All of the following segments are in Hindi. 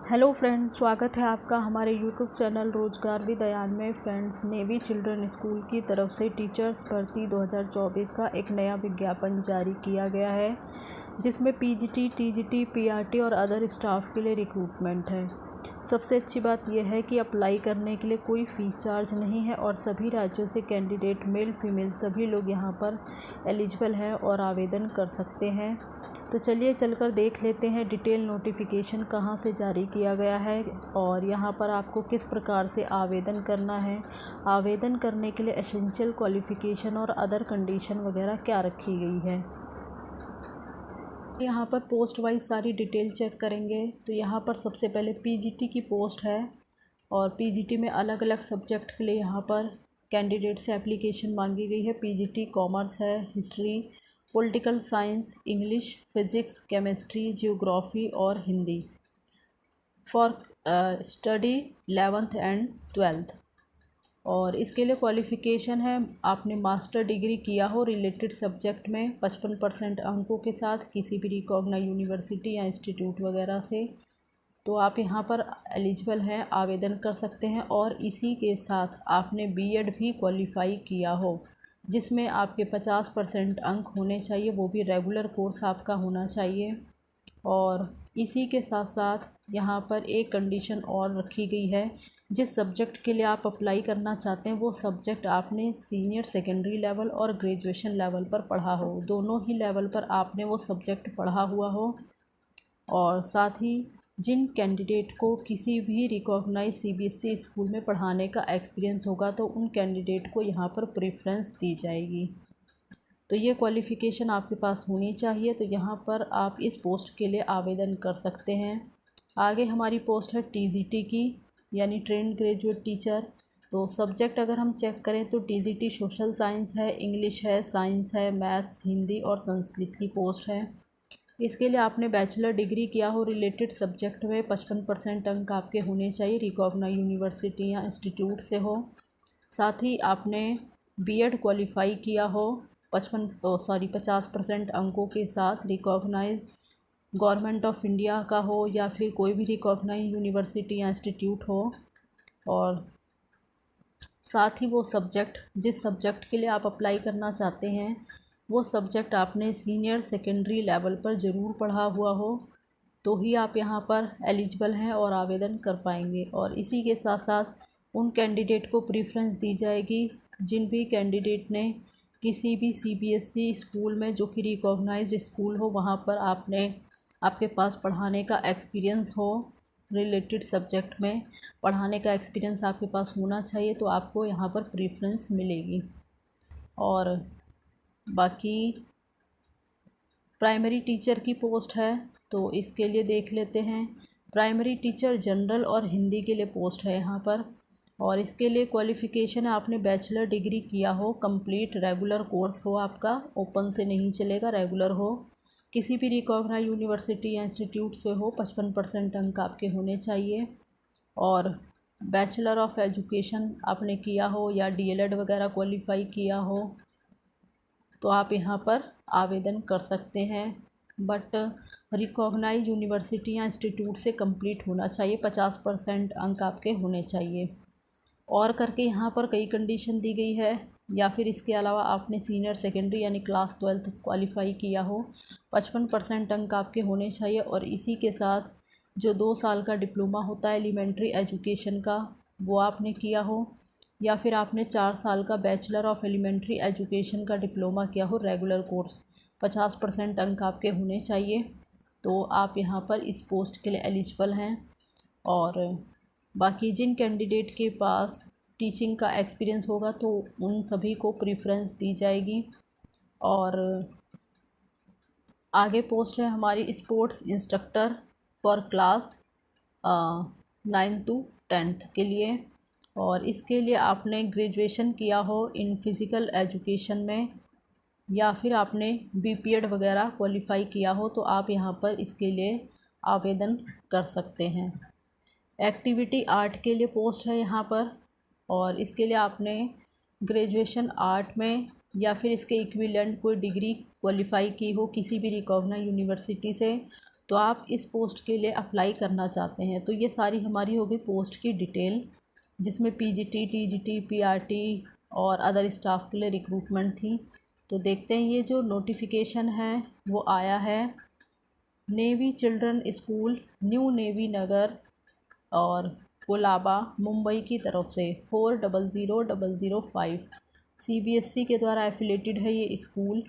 हेलो फ्रेंड, स्वागत है आपका हमारे यूट्यूब चैनल रोजगार विद अयान में। फ्रेंड्स, नेवी चिल्ड्रन स्कूल की तरफ से टीचर्स भर्ती 2024 का एक नया विज्ञापन जारी किया गया है, जिसमें पीजीटी, टीजीटी, पीआरटी और अदर स्टाफ के लिए रिक्रूटमेंट है। सबसे अच्छी बात यह है कि अप्लाई करने के लिए कोई फ़ीस चार्ज नहीं है और सभी राज्यों से कैंडिडेट मेल फीमेल सभी लोग यहां पर एलिजिबल हैं और आवेदन कर सकते हैं। तो चलिए चलकर देख लेते हैं डिटेल नोटिफिकेशन कहां से जारी किया गया है और यहां पर आपको किस प्रकार से आवेदन करना है। आवेदन करने के लिए एसेंशियल क्वालिफ़िकेशन और अदर कंडीशन वगैरह क्या रखी गई है। यहाँ पर पोस्ट वाइज सारी डिटेल चेक करेंगे तो यहाँ पर सबसे पहले पीजीटी की पोस्ट है और पीजीटी में अलग अलग सब्जेक्ट के लिए यहाँ पर कैंडिडेट से एप्लीकेशन मांगी गई है। पीजीटी कॉमर्स है, history, political science, English, physics, chemistry, geography और Hindi for study 11th and 12th। और इसके लिए क्वालिफ़िकेशन है, आपने मास्टर डिग्री किया हो रिलेटेड सब्जेक्ट में 55% अंकों के साथ किसी भी रिकॉग्नाइज्ड यूनिवर्सिटी या इंस्टीट्यूट वगैरह से, तो आप यहाँ पर एलिजिबल हैं, आवेदन कर सकते हैं। और इसी के साथ आपने बीएड भी क्वालिफाई किया हो जिसमें आपके 50% अंक होने चाहिए, वो भी रेगुलर कोर्स आपका होना चाहिए। और इसी के साथ साथ यहाँ पर एक कंडीशन और रखी गई है, जिस सब्जेक्ट के लिए आप अप्लाई करना चाहते हैं वो सब्जेक्ट आपने सीनियर सेकेंडरी लेवल और ग्रेजुएशन लेवल पर पढ़ा हो, दोनों ही लेवल पर आपने वो सब्जेक्ट पढ़ा हुआ हो। और साथ ही जिन कैंडिडेट को किसी भी रिकॉग्नाइज सीबीएसई स्कूल में पढ़ाने का एक्सपीरियंस होगा तो उन कैंडिडेट को यहाँ पर प्रेफरेंस दी जाएगी। तो ये क्वालिफ़िकेशन आपके पास होनी चाहिए, तो यहाँ पर आप इस पोस्ट के लिए आवेदन कर सकते हैं। आगे हमारी पोस्ट है टीजीटी की, यानी ट्रेंड ग्रेजुएट टीचर। तो सब्जेक्ट अगर हम चेक करें तो टीजीटी सोशल साइंस है, इंग्लिश है, साइंस है, मैथ्स, हिंदी और संस्कृत की पोस्ट है। इसके लिए आपने बैचलर डिग्री किया हो रिलेटेड सब्जेक्ट में, 55% अंक आपके होने चाहिए, रिकॉग्नाइज्ड यूनिवर्सिटी या इंस्टीट्यूट से हो। साथ ही आपने बीएड क्वालिफाई किया हो 50% अंकों के साथ, रिकॉग्नाइज गवर्नमेंट ऑफ इंडिया का हो या फिर कोई भी रिकॉग्नाइज यूनिवर्सिटी या इंस्टीट्यूट हो। और साथ ही वो सब्जेक्ट, जिस सब्जेक्ट के लिए आप अप्लाई करना चाहते हैं वो सब्जेक्ट आपने सीनियर सेकेंडरी लेवल पर ज़रूर पढ़ा हुआ हो, तो ही आप यहाँ पर एलिजिबल हैं और आवेदन कर पाएंगे। और इसी के साथ साथ उन कैंडिडेट को प्रेफरेंस दी जाएगी जिन भी कैंडिडेट ने किसी भी सीबीएसई स्कूल में, जो कि रिकॉग्नाइज्ड स्कूल हो, वहाँ पर आपके पास पढ़ाने का एक्सपीरियंस हो, रिलेटेड सब्जेक्ट में पढ़ाने का एक्सपीरियंस आपके पास होना चाहिए, तो आपको यहाँ पर प्रेफरेंस मिलेगी। और बाकी प्राइमरी टीचर की पोस्ट है तो इसके लिए देख लेते हैं। प्राइमरी टीचर जनरल और हिंदी के लिए पोस्ट है यहाँ पर। और इसके लिए क्वालिफ़िकेशन है, आपने बैचलर डिग्री किया हो, कंप्लीट रेगुलर कोर्स हो आपका, ओपन से नहीं चलेगा, रेगुलर हो, किसी भी रिकॉग्नाइज यूनिवर्सिटी या इंस्टीट्यूट से हो, 55% अंक आपके होने चाहिए। और बैचलर ऑफ एजुकेशन आपने किया हो या डीएलएड वगैरह क्वालिफाई किया हो तो आप यहाँ पर आवेदन कर सकते हैं। बट रिकॉग्नाइज यूनिवर्सिटी या इंस्टीट्यूट से कंप्लीट होना चाहिए, 50% अंक आपके होने चाहिए। और करके यहाँ पर कई कंडीशन दी गई है, या फिर इसके अलावा आपने सीनियर सेकेंडरी यानी क्लास 12th क्वालिफाई किया हो, 55% अंक आपके होने चाहिए। और इसी के साथ जो 2 साल का डिप्लोमा होता है एलिमेंट्री एजुकेशन का, वो आपने किया हो, या फिर आपने 4 साल का बैचलर ऑफ एलिमेंट्री एजुकेशन का डिप्लोमा किया हो रेगुलर कोर्स, 50% अंक आपके होने चाहिए, तो आप यहाँ पर इस पोस्ट के लिए एलिजिबल हैं। और बाकी जिन कैंडिडेट के पास टीचिंग का एक्सपीरियंस होगा तो उन सभी को प्रेफरेंस दी जाएगी। और आगे पोस्ट है हमारी sports instructor for class 9 to 10th के लिए। और इसके लिए आपने ग्रेजुएशन किया हो इन फिज़िकल एजुकेशन में, या फिर आपने बीपीएड वगैरह क्वालिफाई किया हो, तो आप यहाँ पर इसके लिए आवेदन कर सकते हैं। एक्टिविटी आर्ट के लिए पोस्ट है यहाँ पर, और इसके लिए आपने ग्रेजुएशन आर्ट में या फिर इसके इक्विवेलेंट कोई डिग्री क्वालिफाई की हो किसी भी रिकॉग्नाइज्ड यूनिवर्सिटी से, तो आप इस पोस्ट के लिए अप्लाई करना चाहते हैं। तो ये सारी हमारी हो गई पोस्ट की डिटेल, जिसमें पीजीटी, टीजीटी, पीआरटी और अदर स्टाफ के लिए रिक्रूटमेंट थी। तो देखते हैं ये जो नोटिफिकेशन है वो आया है navy children school, new navy Nagar और कोलाबा, मुंबई की तरफ से 400005 सीबीएसई के द्वारा एफिलेटेड है ये स्कूल।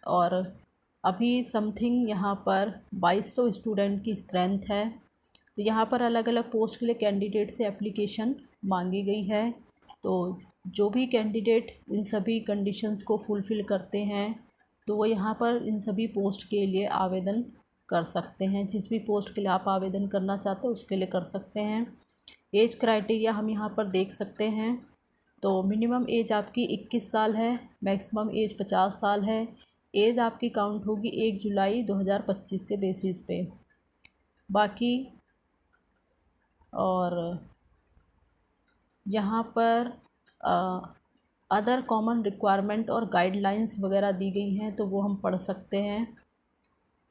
और अभी समथिंग यहाँ पर 2200 स्टूडेंट की स्ट्रेंथ है। तो यहाँ पर अलग अलग पोस्ट के लिए कैंडिडेट से एप्लीकेशन मांगी गई है। तो जो भी कैंडिडेट इन सभी कंडीशंस को फुलफ़िल करते हैं तो वो यहाँ पर इन सभी पोस्ट के लिए आवेदन कर सकते हैं। जिस भी पोस्ट के लिए आप आवेदन करना चाहते हैं उसके लिए कर सकते हैं। एज क्राइटेरिया हम यहाँ पर देख सकते हैं। तो मिनिमम एज आपकी 21 साल है, मैक्सिमम एज 50 साल है। एज आपकी काउंट होगी 1 जुलाई 2025 के बेसिस पे। बाकी और यहाँ पर अदर कॉमन रिक्वायरमेंट और गाइडलाइंस वगैरह दी गई हैं, तो वो हम पढ़ सकते हैं।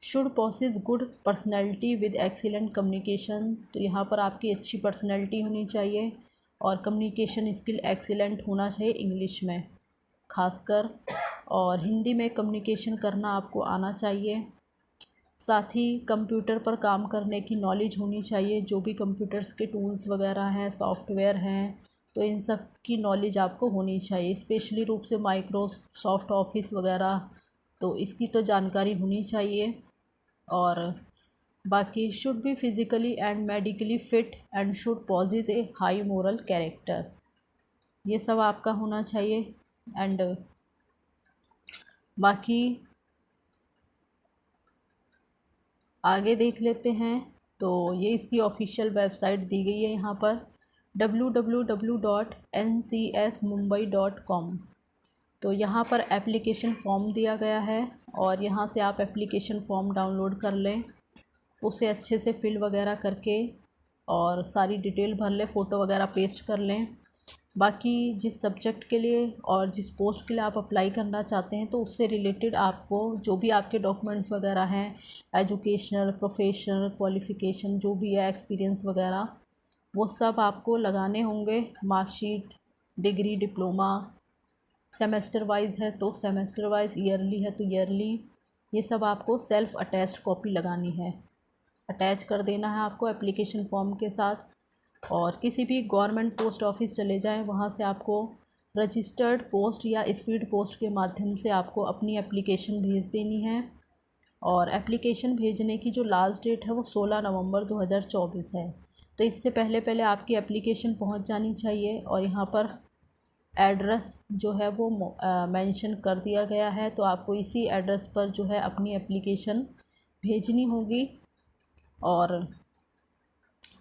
Should possesses good personality with excellent communication. तो यहाँ पर आपकी अच्छी पर्सनैलिटी होनी चाहिए और कम्युनिकेशन स्किल एक्सीलेंट होना चाहिए इंग्लिश में खासकर, और हिंदी में कम्युनिकेशन करना आपको आना चाहिए। साथ ही कंप्यूटर पर काम करने की नॉलेज होनी चाहिए। जो भी कंप्यूटर्स के टूल्स वगैरह हैं, सॉफ्टवेयर हैं, तो इन सब की नॉलेज आपको होनी चाहिए। स्पेशली रूप से माइक्रोसॉफ्ट ऑफिस वगैरह, तो इसकी तो जानकारी होनी चाहिए। और बाकी should be physically and medically fit and should possess a high moral character, ये सब आपका होना चाहिए। एंड बाकी आगे देख लेते हैं। तो ये इसकी ऑफिशियल वेबसाइट दी गई है यहाँ पर www.ncsmumbai.com। तो यहाँ पर एप्लीकेशन फ़ॉर्म दिया गया है और यहाँ से आप एप्लीकेशन फ़ॉर्म डाउनलोड कर लें, उसे अच्छे से फिल वगैरह करके और सारी डिटेल भर लें, फ़ोटो वगैरह पेस्ट कर लें। बाकी जिस सब्जेक्ट के लिए और जिस पोस्ट के लिए आप अप्लाई करना चाहते हैं तो उससे रिलेटेड आपको जो भी आपके डॉक्यूमेंट्स वगैरह हैं, एजुकेशनल, प्रोफेशनल क्वालिफ़िकेशन जो भी है, एक्सपीरियंस वगैरह, वो सब आपको लगाने होंगे। Marksheet, degree, diploma, semester wise है तो सेमेस्टर वाइज, ईयरली है तो ईयरली, ये सब आपको सेल्फ़ अटैच्ड कॉपी लगानी है, अटैच कर देना है आपको एप्लीकेशन फॉर्म के साथ। और किसी भी गवर्नमेंट पोस्ट ऑफिस चले जाएं, वहाँ से आपको रजिस्टर्ड पोस्ट या स्पीड पोस्ट के माध्यम से आपको अपनी एप्लीकेशन भेज देनी है। और एप्लीकेशन भेजने की जो लास्ट डेट है वो 16 नवंबर 2024 है। तो इससे पहले पहले आपकी एप्लीकेशन पहुँच जानी चाहिए। और यहाँ पर एड्रेस जो है वो मेंशन कर दिया गया है, तो आपको इसी एड्रेस पर जो है अपनी एप्लीकेशन भेजनी होगी। और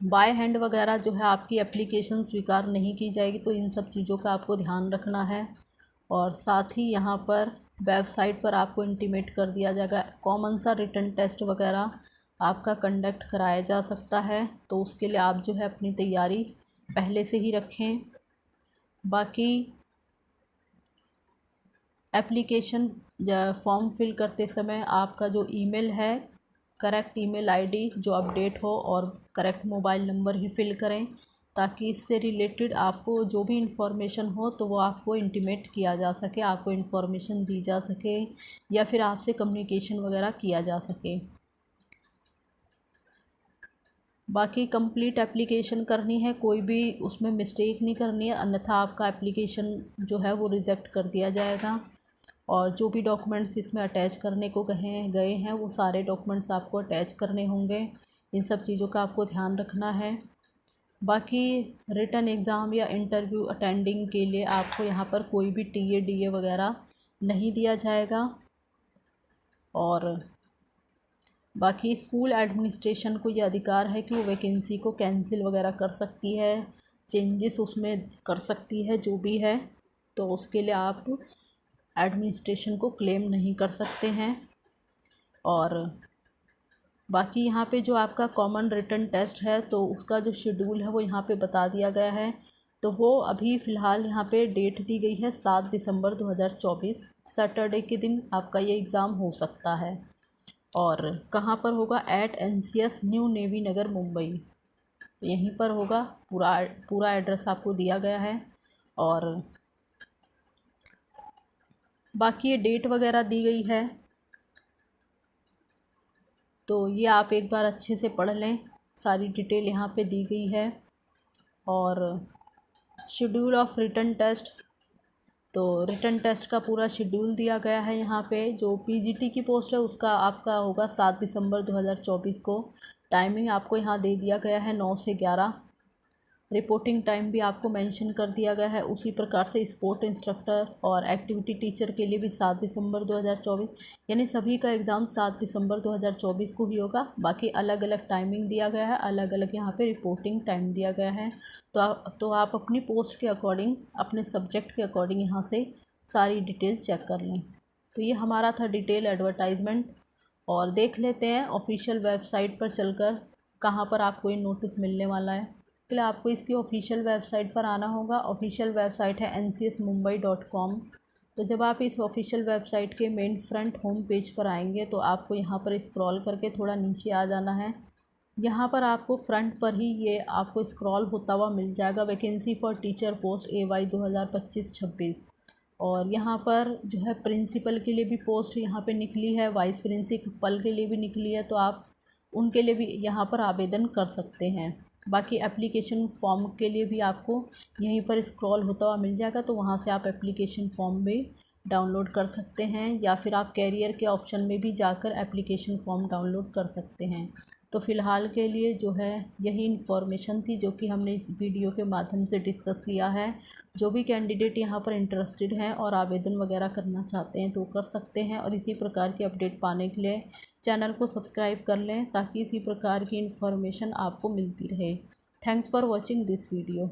बाय हैंड वगैरह जो है आपकी एप्लीकेशन स्वीकार नहीं की जाएगी, तो इन सब चीज़ों का आपको ध्यान रखना है। और साथ ही यहाँ पर वेबसाइट पर आपको इंटीमेट कर दिया जाएगा कॉमन सा रिटन टेस्ट वगैरह आपका कंडक्ट कराया जा सकता है, तो उसके लिए आप जो है अपनी तैयारी पहले से ही रखें। बाकी एप्लीकेशन फॉर्म फिल करते समय आपका जो ईमेल है, करेक्ट ईमेल आईडी जो अपडेट हो और करेक्ट मोबाइल नंबर ही फिल करें, ताकि इससे रिलेटेड आपको जो भी इंफॉर्मेशन हो तो वो आपको इंटीमेट किया जा सके, आपको इन्फॉर्मेशन दी जा सके या फिर आपसे कम्युनिकेशन वगैरह किया जा सके। बाकी कंप्लीट एप्लीकेशन करनी है, कोई भी उसमें मिस्टेक नहीं करनी है, अन्यथा आपका एप्लीकेशन जो है वो रिजेक्ट कर दिया जाएगा। और जो भी डॉक्यूमेंट्स इसमें अटैच करने को गए हैं वो सारे डॉक्यूमेंट्स आपको अटैच करने होंगे। इन सब चीज़ों का आपको ध्यान रखना है। बाकी रिटन एग्ज़ाम या इंटरव्यू अटेंडिंग के लिए आपको यहाँ पर कोई भी टीए डीए वगैरह नहीं दिया जाएगा। और बाकी स्कूल एडमिनिस्ट्रेशन को ये अधिकार है कि वो वैकेंसी को कैंसिल वगैरह कर सकती है, चेंजेस उसमें कर सकती है जो भी है, तो उसके लिए आप एडमिनिस्ट्रेशन को क्लेम नहीं कर सकते हैं। और बाकी यहाँ पे जो आपका कॉमन रिटन टेस्ट है तो उसका जो शेड्यूल है वो यहाँ पे बता दिया गया है। तो वो अभी फ़िलहाल यहाँ पे डेट दी गई है 7 दिसंबर 2024, सैटरडे के दिन आपका ये एग्ज़ाम हो सकता है। और कहाँ पर होगा, एट NCS न्यू नेवी नगर मुंबई। तो यहीं पर होगा, पूरा एड्रेस आपको दिया गया है। और बाकी ये डेट वगैरह दी गई है, तो ये आप एक बार अच्छे से पढ़ लें, सारी डिटेल यहाँ पे दी गई है। और शेड्यूल ऑफ रिटन टेस्ट, तो रिटन टेस्ट का पूरा शेड्यूल दिया गया है यहाँ पे। जो PGT की पोस्ट है उसका आपका होगा 7 दिसंबर 2024 को। टाइमिंग आपको यहाँ दे दिया गया है 9 से 11। रिपोर्टिंग टाइम भी आपको मेंशन कर दिया गया है। उसी प्रकार से स्पोर्ट इंस्ट्रक्टर और एक्टिविटी टीचर के लिए भी 7 दिसंबर 2024, यानी सभी का एग्ज़ाम 7 दिसंबर 2024 को ही होगा। बाकी अलग अलग टाइमिंग दिया गया है, अलग अलग यहाँ पे रिपोर्टिंग टाइम दिया गया है। तो आप अपनी पोस्ट के अकॉर्डिंग, अपने सब्जेक्ट के अकॉर्डिंग यहाँ से सारी डिटेल चेक कर लें। तो ये हमारा था डिटेल एडवर्टाइजमेंट। और देख लेते हैं ऑफिशियल वेबसाइट पर चलकर कहाँ पर आपको ये नोटिस मिलने वाला है। के लिए आपको इसकी ऑफिशियल वेबसाइट पर आना होगा। ऑफिशियल वेबसाइट है ncsmumbai.com। तो जब आप इस ऑफिशियल वेबसाइट के मेन फ्रंट होम पेज पर आएंगे तो आपको यहाँ पर स्क्रॉल करके थोड़ा नीचे आ जाना है। यहाँ पर आपको फ्रंट पर ही ये आपको स्क्रॉल होता हुआ मिल जाएगा, vacancy for teacher post AY 2025-26। और यहाँ पर जो है प्रिंसिपल के लिए भी पोस्ट यहाँ पे निकली है, वाइस प्रिंसिपल के लिए भी निकली है, तो आप उनके लिए भी यहाँ पर आवेदन कर सकते हैं। बाकी एप्लीकेशन फॉर्म के लिए भी आपको यहीं पर स्क्रॉल होता हुआ मिल जाएगा, तो वहाँ से आप एप्लीकेशन फॉर्म भी डाउनलोड कर सकते हैं, या फिर आप कैरियर के ऑप्शन में भी जाकर एप्लीकेशन फॉर्म डाउनलोड कर सकते हैं। तो फ़िलहाल के लिए जो है यही इन्फॉर्मेशन थी जो कि हमने इस वीडियो के माध्यम से डिस्कस किया है। जो भी कैंडिडेट यहाँ पर इंटरेस्टेड हैं और आवेदन वगैरह करना चाहते हैं तो कर सकते हैं। और इसी प्रकार की अपडेट पाने के लिए चैनल को सब्सक्राइब कर लें ताकि इसी प्रकार की इन्फॉर्मेशन आपको मिलती रहे। Thanks for watching this video.